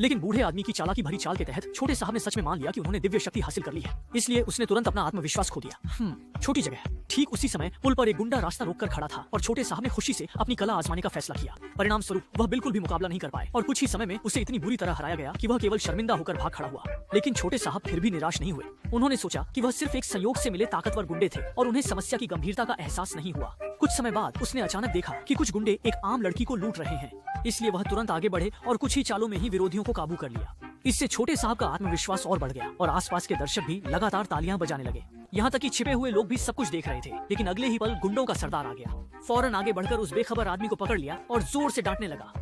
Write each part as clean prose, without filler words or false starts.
लेकिन बूढ़े आदमी की चालाकी भरी चाल के तहत छोटे साहब ने सच में मान लिया कि उन्होंने दिव्य शक्ति हासिल कर ली है। इसलिए उसने तुरंत अपना आत्मविश्वास खो दिया। छोटी जगह। ठीक उसी समय पुल पर एक गुंडा रास्ता रोककर खड़ा था और छोटे साहब ने खुशी से अपनी कला आजमाने का फैसला किया। परिणाम स्वरूप वह बिल्कुल भी मुकाबला नहीं कर पाए और कुछ ही समय में उसे इतनी बुरी तरह हराया गया कि वह केवल शर्मिंदा होकर भाग खड़ा हुआ। लेकिन छोटे साहब फिर भी निराश नहीं हुए। उन्होंने सोचा कि वह सिर्फ एक संयोग से मिले ताकतवर गुंडे थे और उन्हें समस्या की गंभीरता का एहसास नहीं हुआ। कुछ समय बाद उसने अचानक देखा कि कुछ गुंडे एक आम लड़की को लूट रहे हैं। इसलिए वह तुरंत आगे बढ़े और कुछ ही चालों में ही विरोधियों को काबू कर लिया। इससे छोटे साहब का आत्मविश्वास और बढ़ गया और आसपास के दर्शक भी लगातार तालियां बजाने लगे। यहाँ तक कि छिपे हुए लोग भी सब कुछ देख रहे थे। लेकिन अगले ही पल गुंडों का सरदार आ गया। फौरन आगे बढ़कर उस बेखबर आदमी को पकड़ लिया और जोर से डांटने लगा।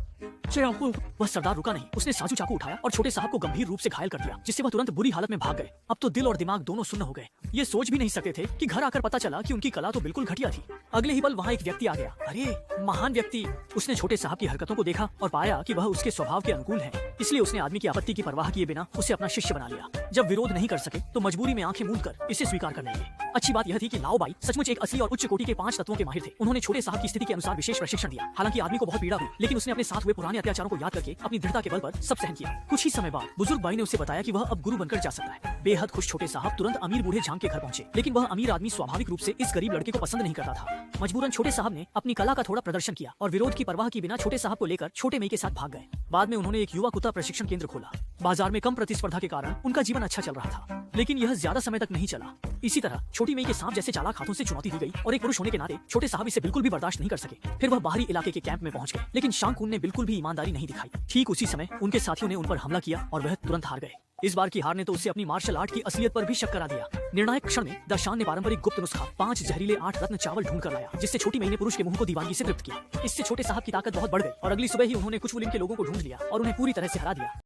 वह सरदार रुका नहीं। उसने साजू चाकू उठाया और छोटे साहब को गंभीर रूप से घायल कर दिया, जिससे वह तुरंत बुरी हालत में भाग गए। अब तो दिल और दिमाग दोनों सुन्न हो गए। ये सोच भी नहीं सकते थे कि घर आकर पता चला कि उनकी कला तो बिल्कुल घटिया थी। अगले ही पल वहाँ एक व्यक्ति आ गया। अरे महान व्यक्ति! उसने छोटे साहब की हरकतों को देखा और पाया कि वह उसके स्वभाव के अनुकूल है। इसलिए उसने आदमी की आपत्ति की परवाह किए बिना उसे अपना शिष्य बना लिया। जब विरोध नहीं कर सके तो मजबूरी में आंखें मूंद कर इसे स्वीकार कर लेंगे। अच्छी बात यह थी कि लाओ बाई सचमुच एक असली और उच्च कोटि के 5 तत्वों के माहिर थे। उन्होंने छोटे साहब की स्थिति के अनुसार विशेष प्रशिक्षण दिया। हालांकि आदमी को बहुत पीड़ा हुई, लेकिन उसने अपने साथ हुए पुराने अत्याचारों को याद करके अपनी दृढ़ता के बल पर सब सहन किया। कुछ ही समय बाद बुजुर्ग बाई ने उसे बताया कि वह अब गुरु बनकर जा सकता है। बेहद खुश छोटे साहब तुरंत अमीर बूढ़े झांग के घर पहुंचे। लेकिन वह अमीर आदमी स्वाभाविक रूप से इस गरीब लड़के को पसंद नहीं करता था। मजबूरन छोटे साहब ने अपनी कला का थोड़ा प्रदर्शन किया और विरोध की परवाह की बिना छोटे साहब को लेकर छोटे मई के साथ भाग गए। बाद में उन्होंने एक युवा कुत्ता प्रशिक्षण केंद्र खोला। बाजार में कम प्रतिस्पर्धा के कारण उनका जीवन अच्छा चल रहा था, लेकिन यह ज्यादा समय तक नहीं चला। इसी तरह छोटी मई के सांप जैसे चालाक हाथों से चुनौती दी गई और एक पुरुष होने के नाते छोटे साहब इसे बिल्कुल भी बर्दाश्त नहीं कर सके। फिर वह बाहरी इलाके के कैंप में पहुंच गए, लेकिन शांकून ने बिल्कुल भी ईमानदारी नहीं दिखाई। ठीक उसी समय उनके साथियों ने उन पर हमला किया और वह तुरंत हार गए। इस बार की हार ने तो उसे अपनी मार्शल आर्ट की असलियत पर भी शक करा दिया। निर्णायक क्षण में दशान ने पारंपरिक गुप्त नुस्खा 5 जहरीले 8 रत्न चावल ढूंढ कर लाया, जिससे छोटी मई ने पुरुष के मुंह को दीवानगी से तृप्त किया। इससे छोटे साहब की ताकत बहुत बढ़ गई और अगली सुबह ही उन्होंने कुछ के लोगों को ढूंढ लिया और उन्हें पूरी तरह से हरा दिया।